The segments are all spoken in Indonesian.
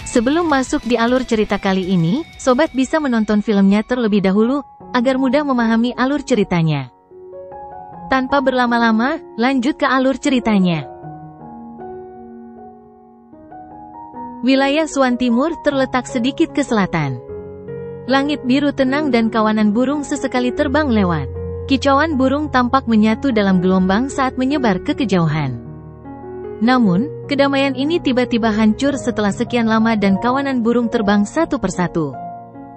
Sebelum masuk di alur cerita kali ini, sobat bisa menonton filmnya terlebih dahulu, agar mudah memahami alur ceritanya. Tanpa berlama-lama, lanjut ke alur ceritanya. Wilayah Suan Timur terletak sedikit ke selatan. Langit biru tenang dan kawanan burung sesekali terbang lewat. Kicauan burung tampak menyatu dalam gelombang saat menyebar ke kejauhan. Namun, kedamaian ini tiba-tiba hancur setelah sekian lama dan kawanan burung terbang satu persatu.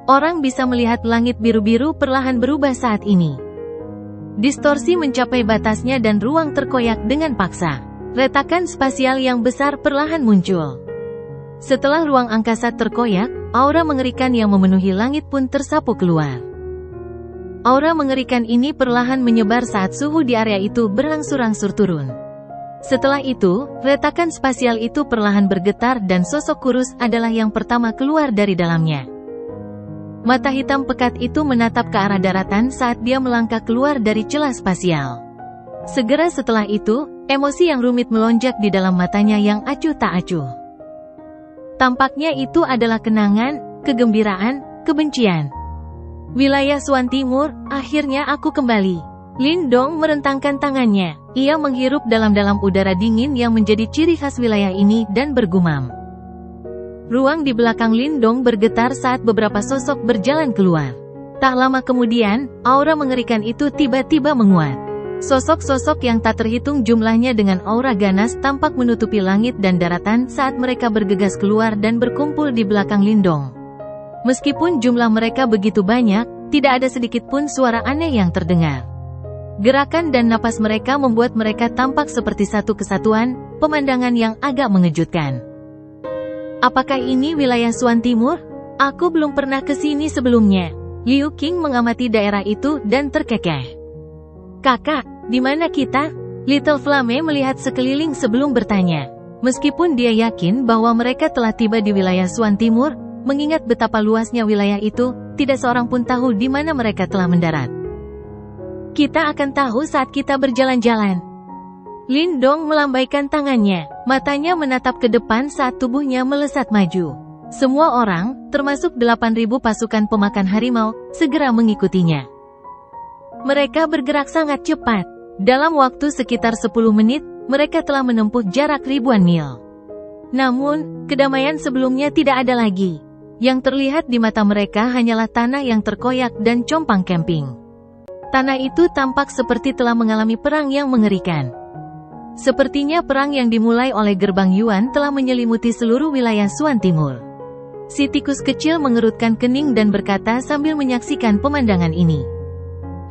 Orang bisa melihat langit biru-biru perlahan berubah saat ini. Distorsi mencapai batasnya dan ruang terkoyak dengan paksa. Retakan spasial yang besar perlahan muncul. Setelah ruang angkasa terkoyak, aura mengerikan yang memenuhi langit pun tersapu keluar. Aura mengerikan ini perlahan menyebar saat suhu di area itu berangsur-angsur turun. Setelah itu, retakan spasial itu perlahan bergetar dan sosok kurus adalah yang pertama keluar dari dalamnya. Mata hitam pekat itu menatap ke arah daratan saat dia melangkah keluar dari celah spasial. Segera setelah itu, emosi yang rumit melonjak di dalam matanya yang acuh tak acuh. Tampaknya itu adalah kenangan, kegembiraan, kebencian. Wilayah Suan Timur, akhirnya aku kembali. Lindong merentangkan tangannya. Ia menghirup dalam-dalam udara dingin yang menjadi ciri khas wilayah ini dan bergumam. Ruang di belakang Lindong bergetar saat beberapa sosok berjalan keluar. Tak lama kemudian, aura mengerikan itu tiba-tiba menguat. Sosok-sosok yang tak terhitung jumlahnya dengan aura ganas tampak menutupi langit dan daratan saat mereka bergegas keluar dan berkumpul di belakang Lindong. Meskipun jumlah mereka begitu banyak, tidak ada sedikit pun suara aneh yang terdengar. Gerakan dan napas mereka membuat mereka tampak seperti satu kesatuan, pemandangan yang agak mengejutkan. Apakah ini wilayah Suan Timur? Aku belum pernah ke sini sebelumnya. Liu Qing mengamati daerah itu dan terkekeh. Kakak, di mana kita? Little Flame melihat sekeliling sebelum bertanya. Meskipun dia yakin bahwa mereka telah tiba di wilayah Suan Timur, mengingat betapa luasnya wilayah itu, tidak seorang pun tahu di mana mereka telah mendarat. Kita akan tahu saat kita berjalan-jalan. Lindong melambaikan tangannya, matanya menatap ke depan saat tubuhnya melesat maju. Semua orang, termasuk 8.000 pasukan pemakan harimau, segera mengikutinya. Mereka bergerak sangat cepat. Dalam waktu sekitar 10 menit, mereka telah menempuh jarak ribuan mil. Namun, kedamaian sebelumnya tidak ada lagi. Yang terlihat di mata mereka hanyalah tanah yang terkoyak dan compang camping. Tanah itu tampak seperti telah mengalami perang yang mengerikan. Sepertinya perang yang dimulai oleh gerbang Yuan telah menyelimuti seluruh wilayah Suan Timur. Si tikus kecil mengerutkan kening dan berkata sambil menyaksikan pemandangan ini.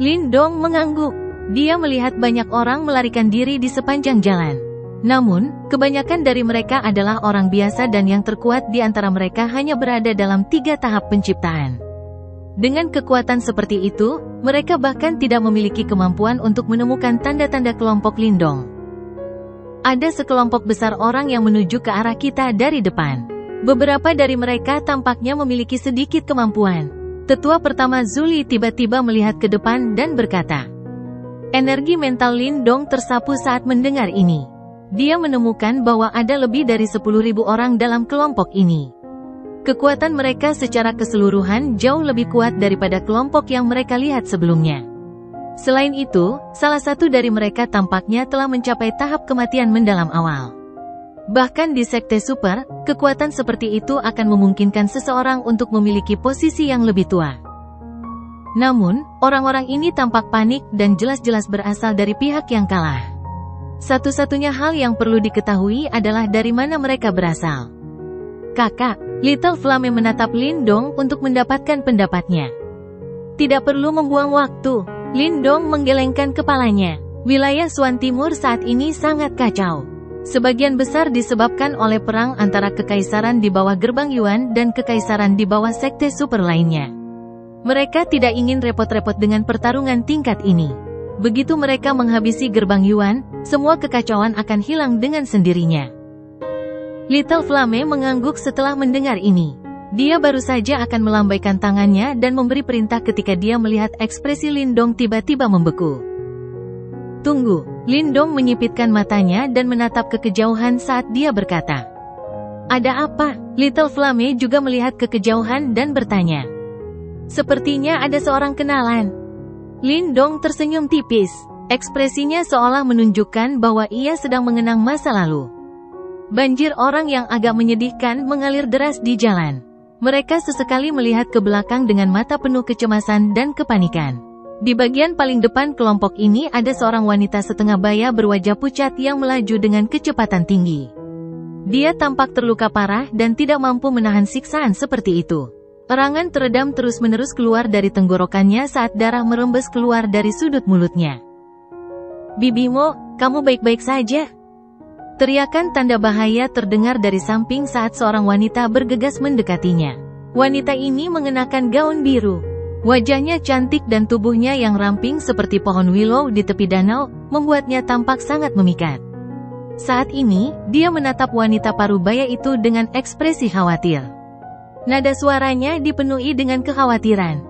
Lindong mengangguk. Dia melihat banyak orang melarikan diri di sepanjang jalan. Namun, kebanyakan dari mereka adalah orang biasa dan yang terkuat di antara mereka hanya berada dalam 3 tahap penciptaan. Dengan kekuatan seperti itu, mereka bahkan tidak memiliki kemampuan untuk menemukan tanda-tanda kelompok Lindong. Ada sekelompok besar orang yang menuju ke arah kita dari depan. Beberapa dari mereka tampaknya memiliki sedikit kemampuan. Tetua pertama Zuli tiba-tiba melihat ke depan dan berkata. Energi mental Lindong tersapu saat mendengar ini. Dia menemukan bahwa ada lebih dari 10.000 orang dalam kelompok ini. Kekuatan mereka secara keseluruhan jauh lebih kuat daripada kelompok yang mereka lihat sebelumnya. Selain itu, salah satu dari mereka tampaknya telah mencapai tahap kematian mendalam awal. Bahkan di Sekte Super, kekuatan seperti itu akan memungkinkan seseorang untuk memiliki posisi yang lebih tua. Namun, orang-orang ini tampak panik dan jelas-jelas berasal dari pihak yang kalah. Satu-satunya hal yang perlu diketahui adalah dari mana mereka berasal. Kakak, Little Flame menatap Lindong untuk mendapatkan pendapatnya. Tidak perlu membuang waktu. Lindong menggelengkan kepalanya. Wilayah Suan Timur saat ini sangat kacau. Sebagian besar disebabkan oleh perang antara kekaisaran di bawah gerbang Yuan dan kekaisaran di bawah sekte super lainnya. Mereka tidak ingin repot-repot dengan pertarungan tingkat ini. Begitu mereka menghabisi gerbang Yuan, semua kekacauan akan hilang dengan sendirinya. Little Flame mengangguk setelah mendengar ini. Dia baru saja akan melambaikan tangannya dan memberi perintah ketika dia melihat ekspresi Lindong tiba-tiba membeku. Tunggu, Lindong menyipitkan matanya dan menatap ke kejauhan saat dia berkata. Ada apa? Little Flame juga melihat ke kejauhan dan bertanya. Sepertinya ada seorang kenalan. Lindong tersenyum tipis. Ekspresinya seolah menunjukkan bahwa ia sedang mengenang masa lalu. Banjir orang yang agak menyedihkan mengalir deras di jalan. Mereka sesekali melihat ke belakang dengan mata penuh kecemasan dan kepanikan. Di bagian paling depan kelompok ini ada seorang wanita setengah baya berwajah pucat yang melaju dengan kecepatan tinggi. Dia tampak terluka parah dan tidak mampu menahan siksaan seperti itu. Erangan teredam terus-menerus keluar dari tenggorokannya saat darah merembes keluar dari sudut mulutnya. Bibimo, kamu baik-baik saja? Teriakan tanda bahaya terdengar dari samping saat seorang wanita bergegas mendekatinya. Wanita ini mengenakan gaun biru. Wajahnya cantik dan tubuhnya yang ramping seperti pohon willow di tepi danau, membuatnya tampak sangat memikat. Saat ini, dia menatap wanita parubaya itu dengan ekspresi khawatir. Nada suaranya dipenuhi dengan kekhawatiran.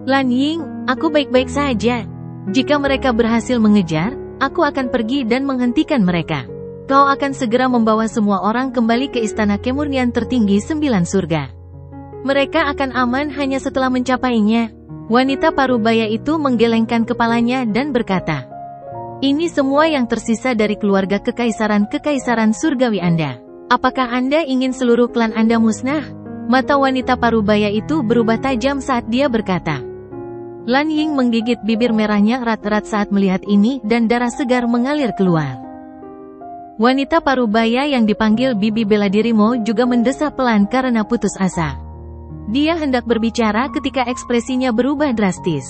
Lan Ying, aku baik-baik saja. Jika mereka berhasil mengejar, aku akan pergi dan menghentikan mereka. Kau akan segera membawa semua orang kembali ke istana kemurnian tertinggi 9 surga. Mereka akan aman hanya setelah mencapainya. Wanita parubaya itu menggelengkan kepalanya dan berkata, ini semua yang tersisa dari keluarga kekaisaran surgawi Anda. Apakah Anda ingin seluruh klan Anda musnah? Mata wanita parubaya itu berubah tajam saat dia berkata. Lan Ying menggigit bibir merahnya erat-erat saat melihat ini dan darah segar mengalir keluar. Wanita parubaya yang dipanggil Bibi Beladirimo juga mendesah pelan karena putus asa. Dia hendak berbicara ketika ekspresinya berubah drastis.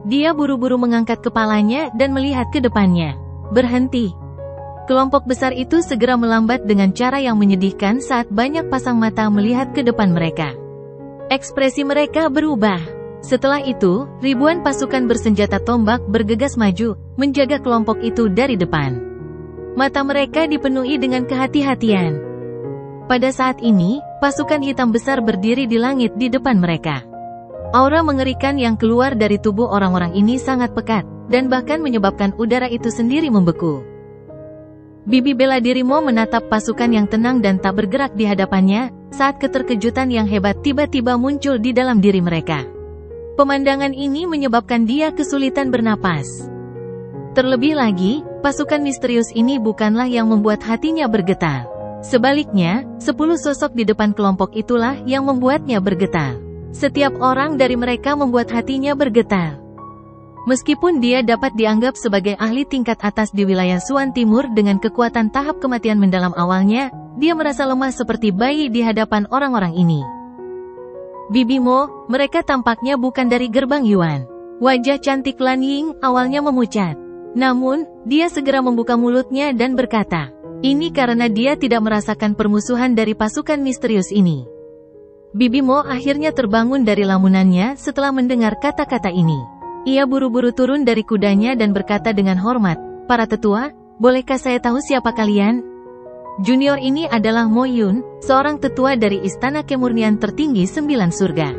Dia buru-buru mengangkat kepalanya dan melihat ke depannya. Berhenti. Kelompok besar itu segera melambat dengan cara yang menyedihkan saat banyak pasang mata melihat ke depan mereka. Ekspresi mereka berubah. Setelah itu, ribuan pasukan bersenjata tombak bergegas maju, menjaga kelompok itu dari depan. Mata mereka dipenuhi dengan kehati-hatian. Pada saat ini, pasukan hitam besar berdiri di langit di depan mereka. Aura mengerikan yang keluar dari tubuh orang-orang ini sangat pekat, dan bahkan menyebabkan udara itu sendiri membeku. Bibi Beladirimo menatap pasukan yang tenang dan tak bergerak di hadapannya, saat keterkejutan yang hebat tiba-tiba muncul di dalam diri mereka. Pemandangan ini menyebabkan dia kesulitan bernapas. Terlebih lagi, pasukan misterius ini bukanlah yang membuat hatinya bergetar. Sebaliknya, 10 sosok di depan kelompok itulah yang membuatnya bergetar. Setiap orang dari mereka membuat hatinya bergetar. Meskipun dia dapat dianggap sebagai ahli tingkat atas di wilayah Suan Timur dengan kekuatan tahap kematian mendalam awalnya, dia merasa lemah seperti bayi di hadapan orang-orang ini. Bibimo, mereka tampaknya bukan dari gerbang Yuan. Wajah cantik Lan Ying awalnya memucat. Namun, dia segera membuka mulutnya dan berkata, ini karena dia tidak merasakan permusuhan dari pasukan misterius ini. Bibimo akhirnya terbangun dari lamunannya setelah mendengar kata-kata ini. Ia buru-buru turun dari kudanya dan berkata dengan hormat, para tetua, bolehkah saya tahu siapa kalian? Junior ini adalah Mo Yun, seorang tetua dari Istana Kemurnian Tertinggi 9 Surga.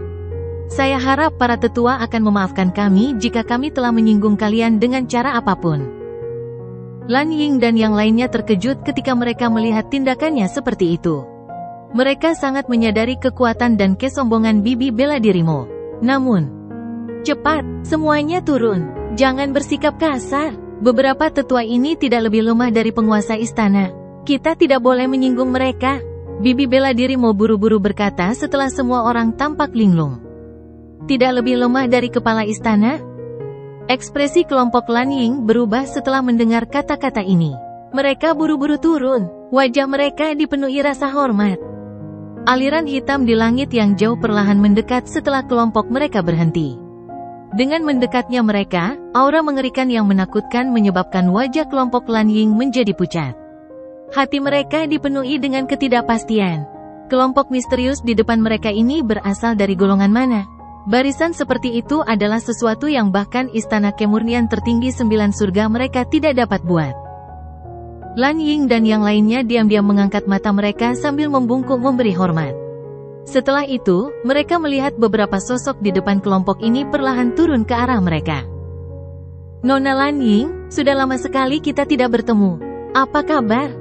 Saya harap para tetua akan memaafkan kami jika kami telah menyinggung kalian dengan cara apapun. Lan Ying dan yang lainnya terkejut ketika mereka melihat tindakannya seperti itu. Mereka sangat menyadari kekuatan dan kesombongan Bibi Beladirimo. Namun, cepat, semuanya turun. Jangan bersikap kasar. Beberapa tetua ini tidak lebih lemah dari penguasa istana. Kita tidak boleh menyinggung mereka. Bibi Beladirimo buru-buru berkata setelah semua orang tampak linglung. Tidak lebih lemah dari kepala istana? Ekspresi kelompok Lan Ying berubah setelah mendengar kata-kata ini. Mereka buru-buru turun. Wajah mereka dipenuhi rasa hormat. Aliran hitam di langit yang jauh perlahan mendekat setelah kelompok mereka berhenti. Dengan mendekatnya mereka, aura mengerikan yang menakutkan menyebabkan wajah kelompok Lan Ying menjadi pucat. Hati mereka dipenuhi dengan ketidakpastian. Kelompok misterius di depan mereka ini berasal dari golongan mana? Barisan seperti itu adalah sesuatu yang bahkan Istana Kemurnian Tertinggi 9 Surga mereka tidak dapat buat. Lan Ying dan yang lainnya diam-diam mengangkat mata mereka sambil membungkuk memberi hormat. Setelah itu, mereka melihat beberapa sosok di depan kelompok ini perlahan turun ke arah mereka. Nona Lan Ying, sudah lama sekali kita tidak bertemu. Apa kabar?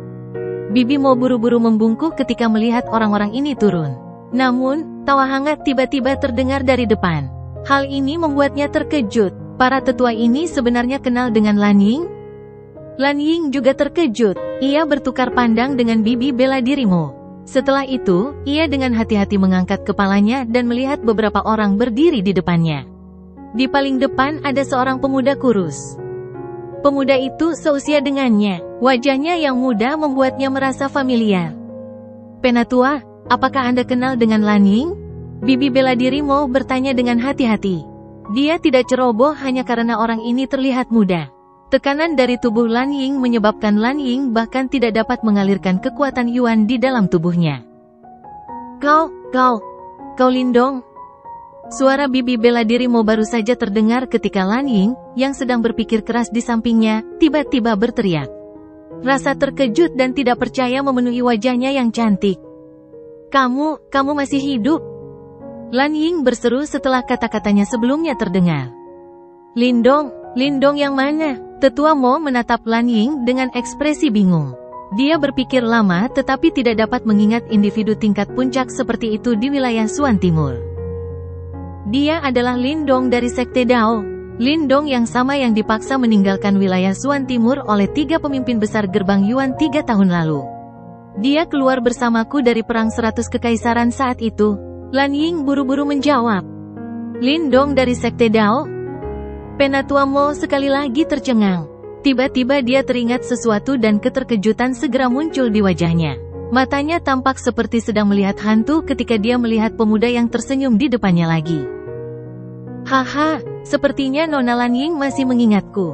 Bibi Mo buru-buru membungkuk ketika melihat orang-orang ini turun. Namun, tawa hangat tiba-tiba terdengar dari depan. Hal ini membuatnya terkejut. Para tetua ini sebenarnya kenal dengan Lan Ying? Lan Ying juga terkejut. Ia bertukar pandang dengan Bibi bela diri Mo. Setelah itu, ia dengan hati-hati mengangkat kepalanya dan melihat beberapa orang berdiri di depannya. Di paling depan ada seorang pemuda kurus. Pemuda itu seusia dengannya. Wajahnya yang muda membuatnya merasa familiar. Penatua, apakah Anda kenal dengan Lan Ying? Bibi bela diri Mo bertanya dengan hati-hati. Dia tidak ceroboh hanya karena orang ini terlihat muda. Tekanan dari tubuh Lan Ying menyebabkan Lan Ying bahkan tidak dapat mengalirkan kekuatan Yuan di dalam tubuhnya. Kau Lindong. Suara bibi bela diri Mo baru saja terdengar ketika Lan Ying, yang sedang berpikir keras di sampingnya, tiba-tiba berteriak. Rasa terkejut dan tidak percaya memenuhi wajahnya yang cantik. Kamu masih hidup? Lan Ying berseru setelah kata-katanya sebelumnya terdengar. Lindong yang mana? Tetua Mo menatap Lan Ying dengan ekspresi bingung. Dia berpikir lama tetapi tidak dapat mengingat individu tingkat puncak seperti itu di wilayah Suan Timur. Dia adalah Lindong dari Sekte Dao. Lindong yang sama yang dipaksa meninggalkan wilayah Suan Timur oleh 3 pemimpin besar gerbang Yuan 3 tahun lalu. Dia keluar bersamaku dari Perang 100 Kekaisaran saat itu. Lan Ying buru-buru menjawab. Lindong dari Sekte Dao? Penatua Mo sekali lagi tercengang. Tiba-tiba dia teringat sesuatu dan keterkejutan segera muncul di wajahnya. Matanya tampak seperti sedang melihat hantu ketika dia melihat pemuda yang tersenyum di depannya lagi. Haha, sepertinya Nona Lan Ying masih mengingatku.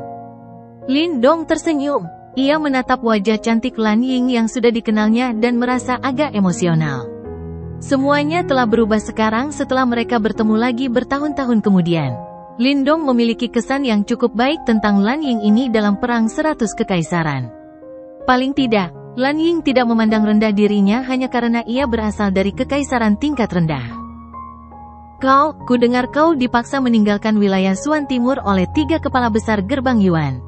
Lindong tersenyum. Ia menatap wajah cantik Lan Ying yang sudah dikenalnya dan merasa agak emosional. Semuanya telah berubah sekarang setelah mereka bertemu lagi bertahun-tahun kemudian. Lindong memiliki kesan yang cukup baik tentang Lan Ying ini dalam Perang 100 Kekaisaran. Paling tidak, Lan Ying tidak memandang rendah dirinya hanya karena ia berasal dari kekaisaran tingkat rendah. Ku dengar kau dipaksa meninggalkan wilayah Suan Timur oleh 3 kepala besar gerbang Yuan.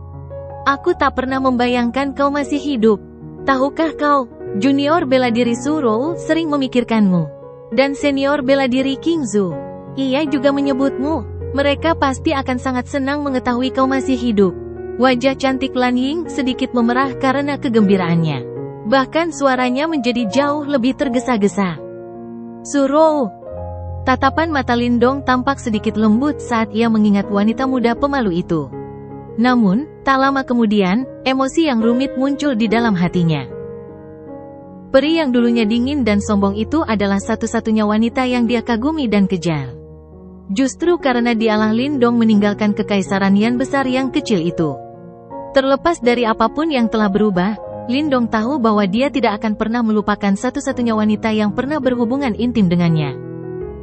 Aku tak pernah membayangkan kau masih hidup. Tahukah kau, junior bela diri Suro sering memikirkanmu. Dan senior bela diri King Zhu. Ia juga menyebutmu. Mereka pasti akan sangat senang mengetahui kau masih hidup. Wajah cantik Lan Ying sedikit memerah karena kegembiraannya. Bahkan suaranya menjadi jauh lebih tergesa-gesa. Suro. Tatapan mata Lindong tampak sedikit lembut saat ia mengingat wanita muda pemalu itu. Namun, tak lama kemudian, emosi yang rumit muncul di dalam hatinya. Peri yang dulunya dingin dan sombong itu adalah satu-satunya wanita yang dia kagumi dan kejar. Justru karena dialah Lindong meninggalkan kekaisaran Yan besar yang kecil itu. Terlepas dari apapun yang telah berubah, Lindong tahu bahwa dia tidak akan pernah melupakan satu-satunya wanita yang pernah berhubungan intim dengannya.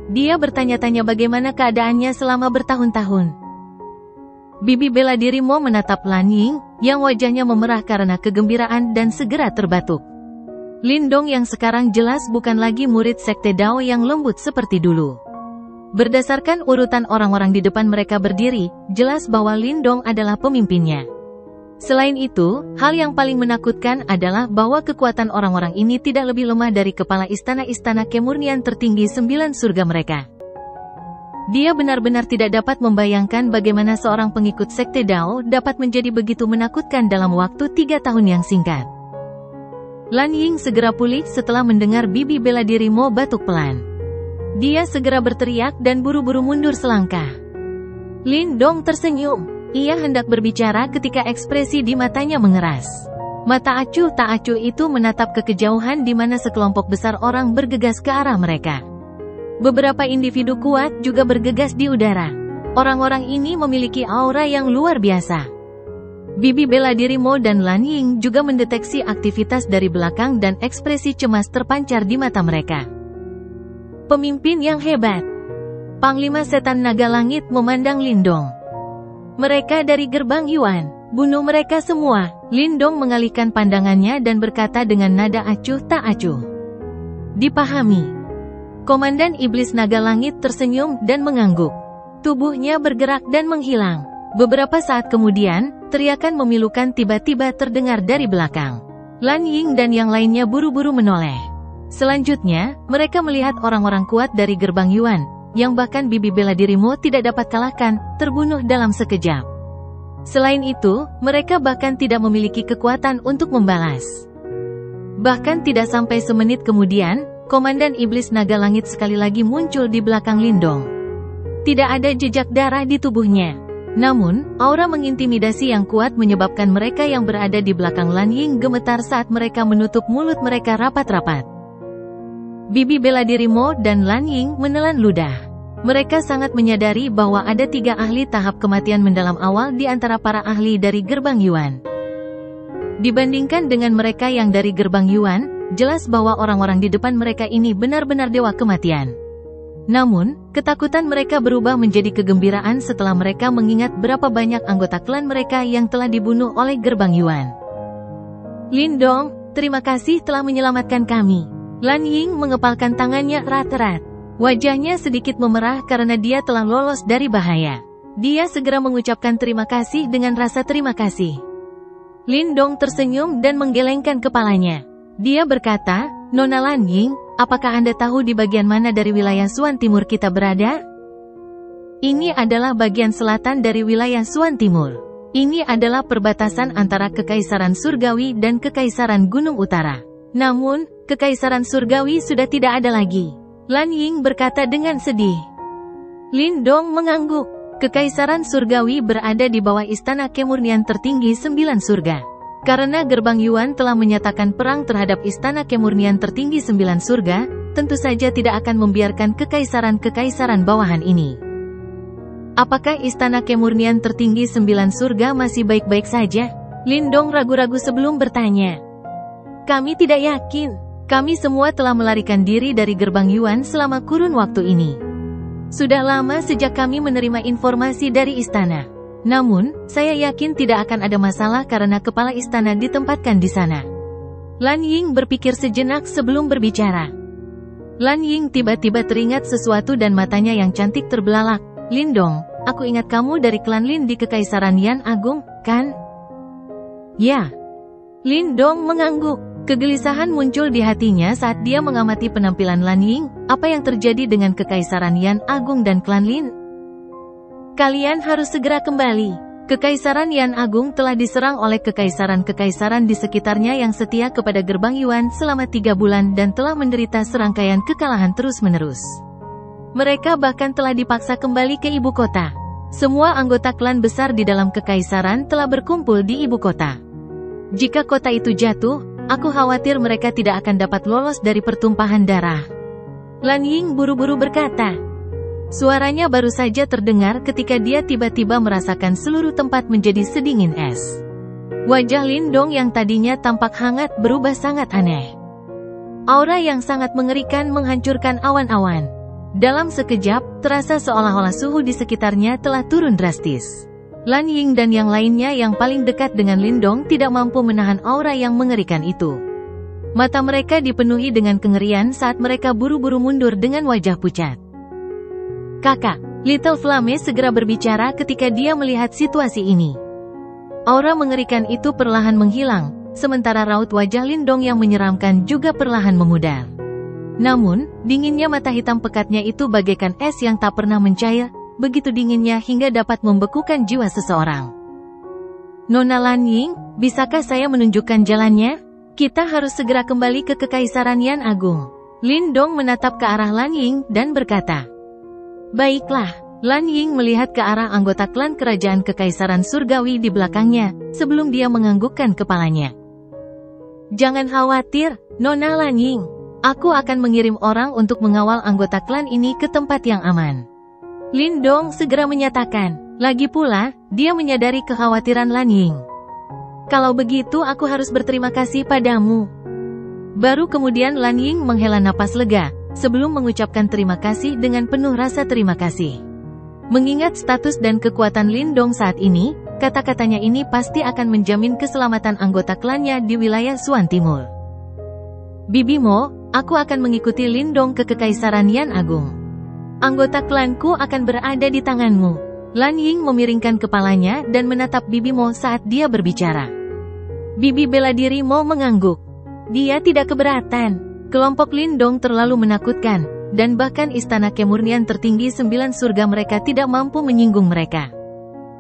Dia bertanya-tanya bagaimana keadaannya selama bertahun-tahun. Bibi bela diri Mo menatap Lan Ying, yang wajahnya memerah karena kegembiraan dan segera terbatuk. Lindong yang sekarang jelas bukan lagi murid Sekte Dao yang lembut seperti dulu. Berdasarkan urutan orang-orang di depan mereka berdiri, jelas bahwa Lindong adalah pemimpinnya. Selain itu, hal yang paling menakutkan adalah bahwa kekuatan orang-orang ini tidak lebih lemah dari kepala istana-istana kemurnian tertinggi 9 surga mereka. Dia benar-benar tidak dapat membayangkan bagaimana seorang pengikut Sekte Dao dapat menjadi begitu menakutkan dalam waktu 3 tahun yang singkat. Lan Ying segera pulih setelah mendengar bibi bela diri Mo batuk pelan. Dia segera berteriak dan buru-buru mundur selangkah. Lindong tersenyum. Ia hendak berbicara ketika ekspresi di matanya mengeras. Mata acuh tak acuh itu menatap ke kejauhan di mana sekelompok besar orang bergegas ke arah mereka. Beberapa individu kuat juga bergegas di udara. Orang-orang ini memiliki aura yang luar biasa. Bibi bela diri Mo dan Lan Ying juga mendeteksi aktivitas dari belakang dan ekspresi cemas terpancar di mata mereka. Pemimpin yang hebat. Panglima Setan Naga Langit memandang Lindong. Mereka dari gerbang Yuan. Bunuh mereka semua. Lindong mengalihkan pandangannya dan berkata dengan nada acuh tak acuh. Dipahami. Komandan Iblis Naga Langit tersenyum dan mengangguk. Tubuhnya bergerak dan menghilang. Beberapa saat kemudian, teriakan memilukan tiba-tiba terdengar dari belakang. Lan Ying dan yang lainnya buru-buru menoleh. Selanjutnya, mereka melihat orang-orang kuat dari gerbang Yuan, yang bahkan bibi bela dirimu tidak dapat kalahkan, terbunuh dalam sekejap. Selain itu, mereka bahkan tidak memiliki kekuatan untuk membalas. Bahkan tidak sampai semenit kemudian, Komandan Iblis Naga Langit sekali lagi muncul di belakang Lindong. Tidak ada jejak darah di tubuhnya. Namun, aura mengintimidasi yang kuat menyebabkan mereka yang berada di belakang Lan Ying gemetar saat mereka menutup mulut mereka rapat-rapat. Bibi bela dirimu dan Lan Ying menelan ludah. Mereka sangat menyadari bahwa ada 3 ahli tahap kematian mendalam awal di antara para ahli dari gerbang Yuan. Dibandingkan dengan mereka yang dari gerbang Yuan, jelas bahwa orang-orang di depan mereka ini benar-benar dewa kematian. Namun, ketakutan mereka berubah menjadi kegembiraan setelah mereka mengingat berapa banyak anggota klan mereka yang telah dibunuh oleh gerbang Yuan. Lindong, terima kasih telah menyelamatkan kami. Lan Ying mengepalkan tangannya erat-erat. Wajahnya sedikit memerah karena dia telah lolos dari bahaya. Dia segera mengucapkan terima kasih dengan rasa terima kasih. Lindong tersenyum dan menggelengkan kepalanya. Dia berkata, Nona Lan Ying, apakah Anda tahu di bagian mana dari wilayah Suan Timur kita berada? Ini adalah bagian selatan dari wilayah Suan Timur. Ini adalah perbatasan antara Kekaisaran Surgawi dan Kekaisaran Gunung Utara. Namun, Kekaisaran Surgawi sudah tidak ada lagi. Lan Ying berkata dengan sedih. Lindong mengangguk. Kekaisaran Surgawi berada di bawah Istana Kemurnian tertinggi 9 surga. Karena gerbang Yuan telah menyatakan perang terhadap Istana Kemurnian tertinggi 9 surga, tentu saja tidak akan membiarkan kekaisaran-kekaisaran bawahan ini. Apakah Istana Kemurnian tertinggi 9 surga masih baik-baik saja? Lindong ragu-ragu sebelum bertanya. Kami tidak yakin. Kami semua telah melarikan diri dari gerbang Yuan selama kurun waktu ini. Sudah lama sejak kami menerima informasi dari istana. Namun, saya yakin tidak akan ada masalah karena kepala istana ditempatkan di sana. Lan Ying berpikir sejenak sebelum berbicara. Lan Ying tiba-tiba teringat sesuatu dan matanya yang cantik terbelalak. Lindong, aku ingat kamu dari klan Lin di Kekaisaran Yan Agung, kan? Ya. Lindong mengangguk. Kegelisahan muncul di hatinya saat dia mengamati penampilan Lan Ying. Apa yang terjadi dengan Kekaisaran Yan Agung dan klan Lin? Kalian harus segera kembali. Kekaisaran Yan Agung telah diserang oleh kekaisaran-kekaisaran di sekitarnya yang setia kepada gerbang Yuan selama 3 bulan dan telah menderita serangkaian kekalahan terus-menerus. Mereka bahkan telah dipaksa kembali ke ibu kota. Semua anggota klan besar di dalam kekaisaran telah berkumpul di ibu kota. Jika kota itu jatuh, aku khawatir mereka tidak akan dapat lolos dari pertumpahan darah. Lan Ying buru-buru berkata. Suaranya baru saja terdengar ketika dia tiba-tiba merasakan seluruh tempat menjadi sedingin es. Wajah Lindong yang tadinya tampak hangat berubah sangat aneh. Aura yang sangat mengerikan menghancurkan awan-awan. Dalam sekejap, terasa seolah-olah suhu di sekitarnya telah turun drastis. Lan Ying dan yang lainnya yang paling dekat dengan Lindong tidak mampu menahan aura yang mengerikan itu. Mata mereka dipenuhi dengan kengerian saat mereka buru-buru mundur dengan wajah pucat. Kakak, Little Flame segera berbicara ketika dia melihat situasi ini. Aura mengerikan itu perlahan menghilang, sementara raut wajah Lindong yang menyeramkan juga perlahan memudar. Namun, dinginnya mata hitam pekatnya itu bagaikan es yang tak pernah mencair, begitu dinginnya hingga dapat membekukan jiwa seseorang. Nona Lan Ying, bisakah saya menunjukkan jalannya? Kita harus segera kembali ke Kekaisaran Yan Agung. Lindong menatap ke arah Lan Ying dan berkata. Baiklah, Lan Ying melihat ke arah anggota klan kerajaan Kekaisaran Surgawi di belakangnya, sebelum dia menganggukkan kepalanya. Jangan khawatir, Nona Lan Ying. Aku akan mengirim orang untuk mengawal anggota klan ini ke tempat yang aman. Lindong segera menyatakan. Lagi pula, dia menyadari kekhawatiran Lan Ying. Kalau begitu aku harus berterima kasih padamu. Baru kemudian Lan Ying menghela napas lega, sebelum mengucapkan terima kasih dengan penuh rasa terima kasih. Mengingat status dan kekuatan Lindong saat ini, kata-katanya ini pasti akan menjamin keselamatan anggota klannya di wilayah Suan Timur. Bibi Mo, aku akan mengikuti Lindong ke Kekaisaran Yan Agung. Anggota klanku akan berada di tanganmu. Lan Ying memiringkan kepalanya dan menatap Bibi Mo saat dia berbicara. Bibi bela diri Mo mengangguk. Dia tidak keberatan. Kelompok Lindong terlalu menakutkan, dan bahkan istana kemurnian tertinggi 9 surga mereka tidak mampu menyinggung mereka.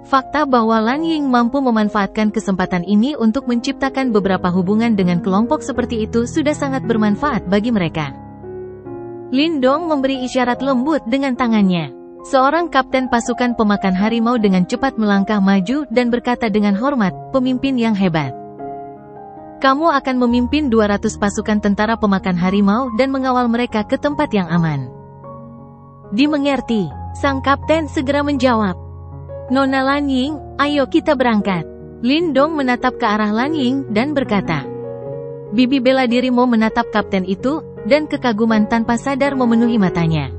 Fakta bahwa Lan Ying mampu memanfaatkan kesempatan ini untuk menciptakan beberapa hubungan dengan kelompok seperti itu sudah sangat bermanfaat bagi mereka. Lindong memberi isyarat lembut dengan tangannya. Seorang kapten pasukan pemakan harimau dengan cepat melangkah maju dan berkata dengan hormat, "Pemimpin yang hebat. Kamu akan memimpin 200 pasukan tentara pemakan harimau dan mengawal mereka ke tempat yang aman." "Dimengerti," sang kapten segera menjawab. "Nona Lan Ying, ayo kita berangkat." Lindong menatap ke arah Lan Ying dan berkata. Bibi bela diri Mo menatap kapten itu, dan kekaguman tanpa sadar memenuhi matanya.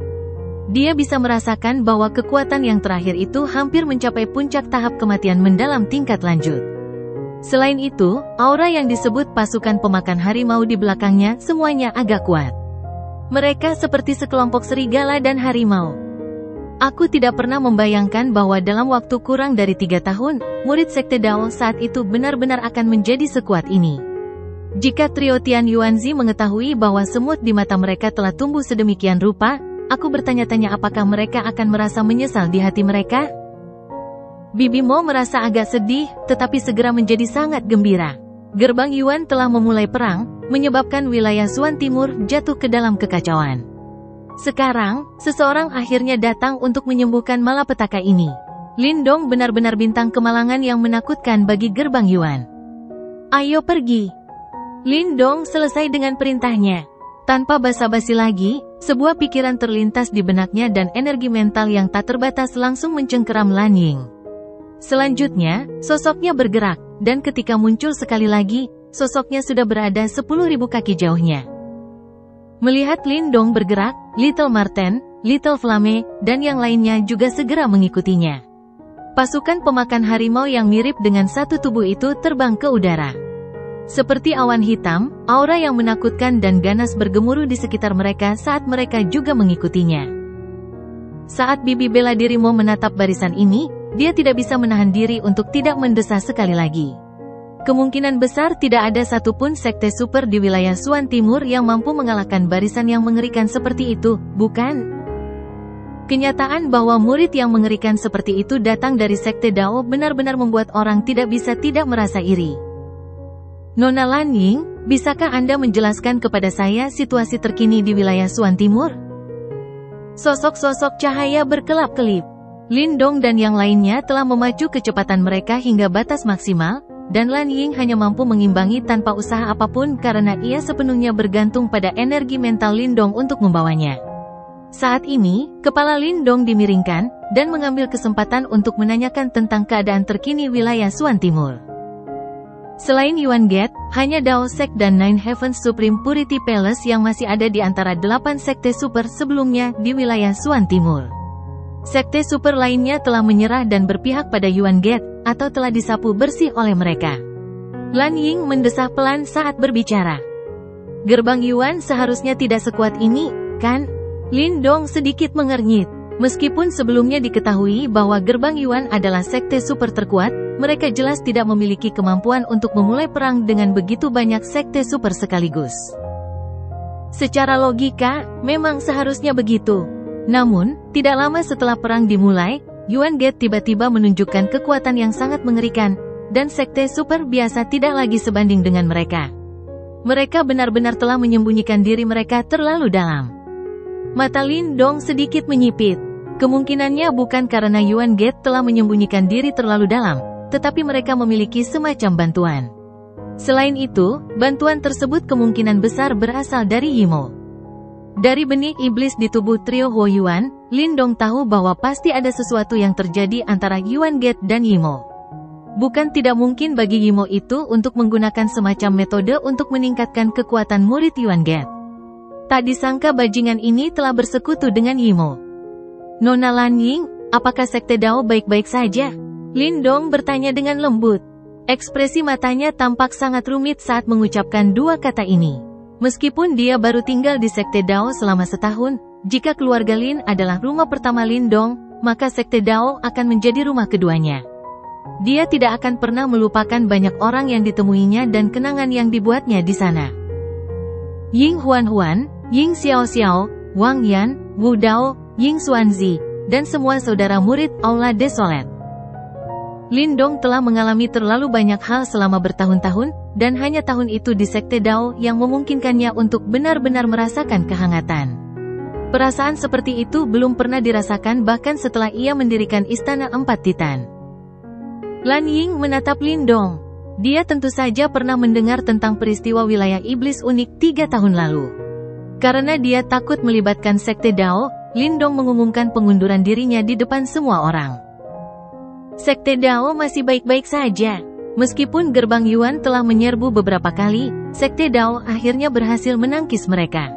Dia bisa merasakan bahwa kekuatan yang terakhir itu hampir mencapai puncak tahap kematian mendalam tingkat lanjut. Selain itu, aura yang disebut pasukan pemakan harimau di belakangnya semuanya agak kuat. Mereka seperti sekelompok serigala dan harimau. Aku tidak pernah membayangkan bahwa dalam waktu kurang dari 3 tahun, murid Sekte Dao saat itu benar-benar akan menjadi sekuat ini. Jika trio Tian Yuanzi mengetahui bahwa semut di mata mereka telah tumbuh sedemikian rupa, aku bertanya-tanya apakah mereka akan merasa menyesal di hati mereka? Bibi Mo merasa agak sedih, tetapi segera menjadi sangat gembira. Gerbang Yuan telah memulai perang, menyebabkan wilayah Suan Timur jatuh ke dalam kekacauan. Sekarang, seseorang akhirnya datang untuk menyembuhkan malapetaka ini. Lindong benar-benar bintang kemalangan yang menakutkan bagi gerbang Yuan. "Ayo pergi." Lindong selesai dengan perintahnya. Tanpa basa-basi lagi, sebuah pikiran terlintas di benaknya dan energi mental yang tak terbatas langsung mencengkeram Lan Ying. Selanjutnya, sosoknya bergerak, dan ketika muncul sekali lagi, sosoknya sudah berada 10.000 kaki jauhnya. Melihat Lindong bergerak, Little Marten, Little Flame, dan yang lainnya juga segera mengikutinya. Pasukan pemakan harimau yang mirip dengan satu tubuh itu terbang ke udara. Seperti awan hitam, aura yang menakutkan dan ganas bergemuruh di sekitar mereka saat mereka juga mengikutinya. Saat Bibi bela diri Mo menatap barisan ini, dia tidak bisa menahan diri untuk tidak mendesah sekali lagi. Kemungkinan besar tidak ada satupun sekte super di wilayah Suan Timur yang mampu mengalahkan barisan yang mengerikan seperti itu, bukan? Kenyataan bahwa murid yang mengerikan seperti itu datang dari sekte Dao benar-benar membuat orang tidak bisa tidak merasa iri. "Nona Lan Ying, bisakah Anda menjelaskan kepada saya situasi terkini di wilayah Suan Timur?" Sosok-sosok cahaya berkelap-kelip. Lindong dan yang lainnya telah memacu kecepatan mereka hingga batas maksimal, dan Lan Ying hanya mampu mengimbangi tanpa usaha apapun karena ia sepenuhnya bergantung pada energi mental Lindong untuk membawanya. Saat ini, kepala Lindong dimiringkan, dan mengambil kesempatan untuk menanyakan tentang keadaan terkini wilayah Suan Timur. Selain Yuan Gate, hanya Dao Sek dan Nine Heavens Supreme Purity Palace yang masih ada di antara 8 sekte super sebelumnya di wilayah Suan Timur. Sekte super lainnya telah menyerah dan berpihak pada Yuan Gate, atau telah disapu bersih oleh mereka. Lan Ying mendesah pelan saat berbicara. "Gerbang Yuan seharusnya tidak sekuat ini, kan?" Lindong sedikit mengernyit. Meskipun sebelumnya diketahui bahwa gerbang Yuan adalah sekte super terkuat, mereka jelas tidak memiliki kemampuan untuk memulai perang dengan begitu banyak sekte super sekaligus. Secara logika, memang seharusnya begitu. Namun, tidak lama setelah perang dimulai, Yuan Gate tiba-tiba menunjukkan kekuatan yang sangat mengerikan, dan sekte super biasa tidak lagi sebanding dengan mereka. Mereka benar-benar telah menyembunyikan diri mereka terlalu dalam. Mata Lindong sedikit menyipit. Kemungkinannya bukan karena Yuan Gate telah menyembunyikan diri terlalu dalam, tetapi mereka memiliki semacam bantuan. Selain itu, bantuan tersebut kemungkinan besar berasal dari Yimo. Dari benih iblis di tubuh trio Huo Yuan, Lindong tahu bahwa pasti ada sesuatu yang terjadi antara Yuan Gate dan Yimo. Bukan tidak mungkin bagi Yimo itu untuk menggunakan semacam metode untuk meningkatkan kekuatan murid Yuan Gate. Tak disangka bajingan ini telah bersekutu dengan Yimo. "Nona Lan Ying, apakah sekte Dao baik-baik saja?" Lindong bertanya dengan lembut. Ekspresi matanya tampak sangat rumit saat mengucapkan dua kata ini. Meskipun dia baru tinggal di sekte Dao selama setahun, jika keluarga Lin adalah rumah pertama Lindong, maka sekte Dao akan menjadi rumah keduanya. Dia tidak akan pernah melupakan banyak orang yang ditemuinya dan kenangan yang dibuatnya di sana. Ying Huan-Huan, Ying Xiao-Xiao, Wang Yan, Wu Dao, Ying Xuanzi, dan semua saudara murid Aula Desolate. Lindong telah mengalami terlalu banyak hal selama bertahun-tahun, dan hanya tahun itu di Sekte Dao yang memungkinkannya untuk benar-benar merasakan kehangatan. Perasaan seperti itu belum pernah dirasakan bahkan setelah ia mendirikan Istana Empat Titan. Lan Ying menatap Lindong. Dia tentu saja pernah mendengar tentang peristiwa wilayah iblis unik 3 tahun lalu. Karena dia takut melibatkan Sekte Dao, Lindong mengumumkan pengunduran dirinya di depan semua orang. Sekte Dao masih baik-baik saja. Meskipun gerbang Yuan telah menyerbu beberapa kali, Sekte Dao akhirnya berhasil menangkis mereka.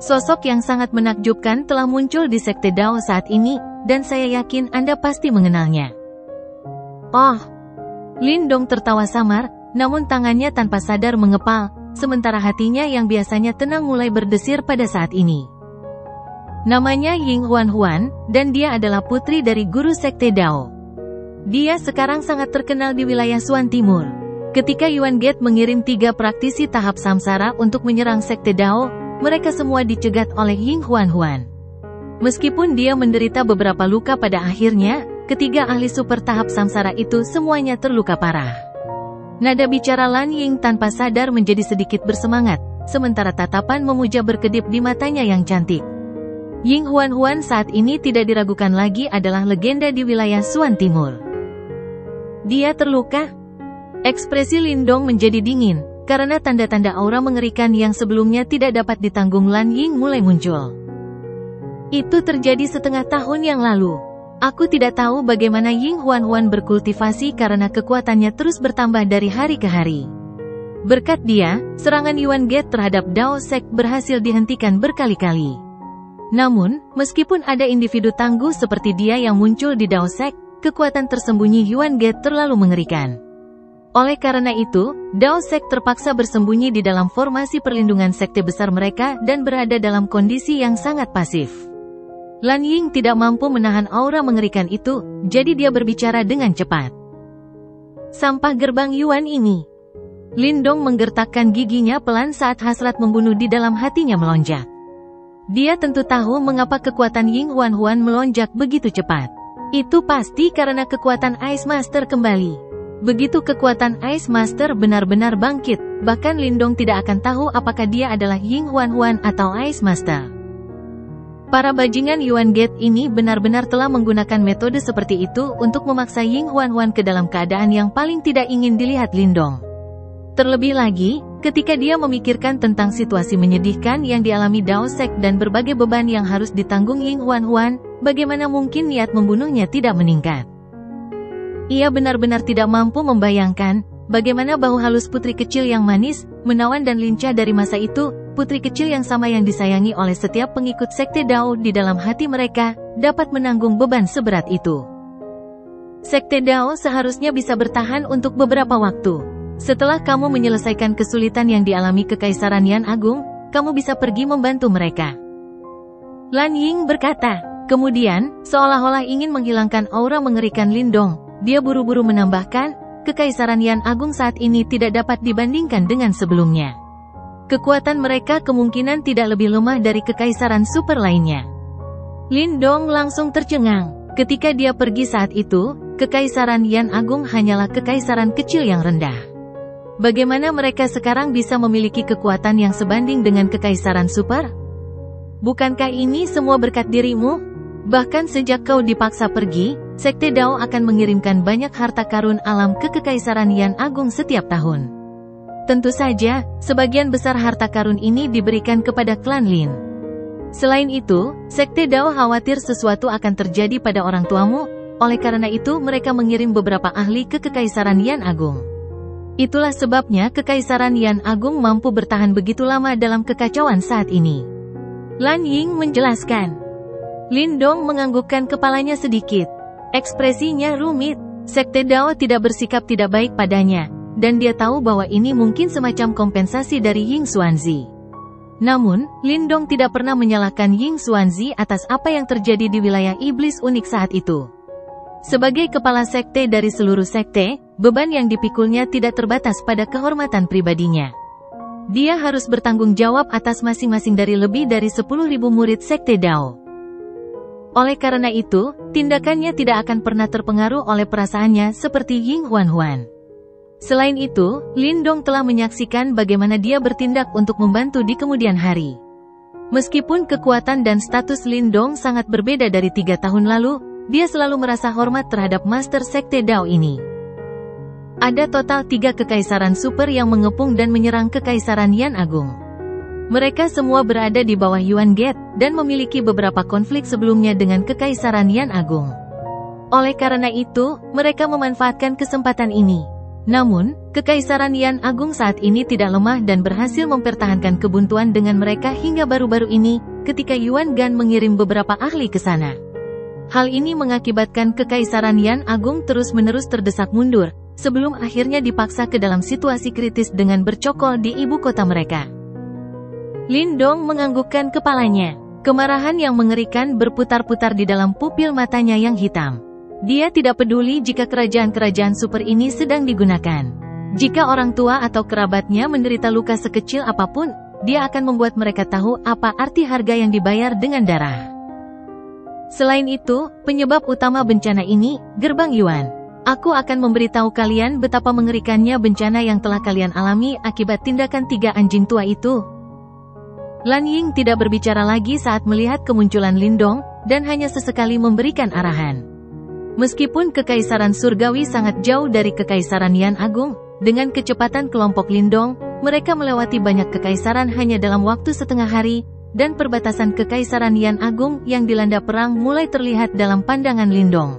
Sosok yang sangat menakjubkan telah muncul di Sekte Dao saat ini, dan saya yakin Anda pasti mengenalnya. Oh, Lindong tertawa samar, namun tangannya tanpa sadar mengepal, sementara hatinya yang biasanya tenang mulai berdesir pada saat ini. Namanya Ying Huan-Huan, dan dia adalah putri dari guru Sekte Dao. Dia sekarang sangat terkenal di wilayah Xuan Timur. Ketika Yuan Gate mengirim 3 praktisi tahap samsara untuk menyerang Sekte Dao, mereka semua dicegat oleh Ying Huan-Huan. Meskipun dia menderita beberapa luka pada akhirnya, ketiga ahli super tahap samsara itu semuanya terluka parah. Nada bicara Lan Ying tanpa sadar menjadi sedikit bersemangat, sementara tatapan memuja berkedip di matanya yang cantik. Ying Huan-Huan saat ini tidak diragukan lagi adalah legenda di wilayah Xuan Timur. Dia terluka? Ekspresi Lindong menjadi dingin, karena tanda-tanda aura mengerikan yang sebelumnya tidak dapat ditanggung Lan Ying mulai muncul. Itu terjadi setengah tahun yang lalu. Aku tidak tahu bagaimana Ying Huan-Huan berkultivasi karena kekuatannya terus bertambah dari hari ke hari. Berkat dia, serangan Yuan Gate terhadap Dao Sek berhasil dihentikan berkali-kali. Namun, meskipun ada individu tangguh seperti dia yang muncul di Dao Sek, kekuatan tersembunyi Yuan Gate terlalu mengerikan. Oleh karena itu, Dao Sek terpaksa bersembunyi di dalam formasi perlindungan sekte besar mereka dan berada dalam kondisi yang sangat pasif. Lan Ying tidak mampu menahan aura mengerikan itu, jadi dia berbicara dengan cepat. Sampah gerbang Yuan ini. Lindong menggertakkan giginya pelan saat hasrat membunuh di dalam hatinya melonjak. Dia tentu tahu mengapa kekuatan Ying Huan-Huan melonjak begitu cepat. Itu pasti karena kekuatan Ice Master kembali. Begitu kekuatan Ice Master benar-benar bangkit, bahkan Lindong tidak akan tahu apakah dia adalah Ying Huan-Huan atau Ice Master. Para bajingan Yuan Gate ini benar-benar telah menggunakan metode seperti itu untuk memaksa Ying Huan-Huan ke dalam keadaan yang paling tidak ingin dilihat Lindong. Terlebih lagi, ketika dia memikirkan tentang situasi menyedihkan yang dialami Dao Sek dan berbagai beban yang harus ditanggung Ying Huan-Huan, bagaimana mungkin niat membunuhnya tidak meningkat? Ia benar-benar tidak mampu membayangkan bagaimana bau halus putri kecil yang manis, menawan dan lincah dari masa itu, putri kecil yang sama yang disayangi oleh setiap pengikut Sekte Dao di dalam hati mereka, dapat menanggung beban seberat itu. Sekte Dao seharusnya bisa bertahan untuk beberapa waktu. Setelah kamu menyelesaikan kesulitan yang dialami Kekaisaran Yan Agung, kamu bisa pergi membantu mereka. Lan Ying berkata. Kemudian, seolah-olah ingin menghilangkan aura mengerikan Lindong, dia buru-buru menambahkan, Kekaisaran Yan Agung saat ini tidak dapat dibandingkan dengan sebelumnya. Kekuatan mereka kemungkinan tidak lebih lemah dari kekaisaran super lainnya. Lindong langsung tercengang. Ketika dia pergi saat itu, Kekaisaran Yan Agung hanyalah kekaisaran kecil yang rendah. Bagaimana mereka sekarang bisa memiliki kekuatan yang sebanding dengan kekaisaran super? Bukankah ini semua berkat dirimu? Bahkan sejak kau dipaksa pergi, Sekte Dao akan mengirimkan banyak harta karun alam ke Kekaisaran Yan Agung setiap tahun. Tentu saja, sebagian besar harta karun ini diberikan kepada klan Lin. Selain itu, Sekte Dao khawatir sesuatu akan terjadi pada orang tuamu, oleh karena itu mereka mengirim beberapa ahli ke Kekaisaran Yan Agung. Itulah sebabnya Kekaisaran Yan Agung mampu bertahan begitu lama dalam kekacauan saat ini. Lan Ying menjelaskan. Lindong menganggukkan kepalanya sedikit. Ekspresinya rumit. Sekte Dao tidak bersikap tidak baik padanya, dan dia tahu bahwa ini mungkin semacam kompensasi dari Ying Xuanzi. Namun, Lindong tidak pernah menyalahkan Ying Xuanzi atas apa yang terjadi di wilayah iblis unik saat itu. Sebagai kepala sekte dari seluruh sekte, beban yang dipikulnya tidak terbatas pada kehormatan pribadinya. Dia harus bertanggung jawab atas masing-masing dari lebih dari 10.000 murid sekte Dao. Oleh karena itu, tindakannya tidak akan pernah terpengaruh oleh perasaannya seperti Ying Huan. Selain itu, Lin Dong telah menyaksikan bagaimana dia bertindak untuk membantu di kemudian hari. Meskipun kekuatan dan status Lin Dong sangat berbeda dari 3 tahun lalu, dia selalu merasa hormat terhadap Master Sekte Dao ini. Ada total 3 kekaisaran super yang mengepung dan menyerang Kekaisaran Yan Agung. Mereka semua berada di bawah Yuan Gate, dan memiliki beberapa konflik sebelumnya dengan Kekaisaran Yan Agung. Oleh karena itu, mereka memanfaatkan kesempatan ini. Namun, Kekaisaran Yan Agung saat ini tidak lemah dan berhasil mempertahankan kebuntuan dengan mereka hingga baru-baru ini, ketika Yuan Gan mengirim beberapa ahli ke sana. Hal ini mengakibatkan Kekaisaran Yan Agung terus-menerus terdesak mundur, sebelum akhirnya dipaksa ke dalam situasi kritis dengan bercokol di ibu kota mereka. Lin Dong menganggukkan kepalanya. Kemarahan yang mengerikan berputar-putar di dalam pupil matanya yang hitam. Dia tidak peduli jika kerajaan-kerajaan super ini sedang digunakan. Jika orang tua atau kerabatnya menderita luka sekecil apapun, dia akan membuat mereka tahu apa arti harga yang dibayar dengan darah. Selain itu, penyebab utama bencana ini, Gerbang Yuan. Aku akan memberitahu kalian betapa mengerikannya bencana yang telah kalian alami akibat tindakan 3 anjing tua itu. Lan Ying tidak berbicara lagi saat melihat kemunculan Lin Dong, dan hanya sesekali memberikan arahan. Meskipun Kekaisaran Surgawi sangat jauh dari Kekaisaran Yan Agung, dengan kecepatan kelompok Lin Dong, mereka melewati banyak kekaisaran hanya dalam waktu setengah hari, dan perbatasan Kekaisaran Yan Agung yang dilanda perang mulai terlihat dalam pandangan Lin Dong.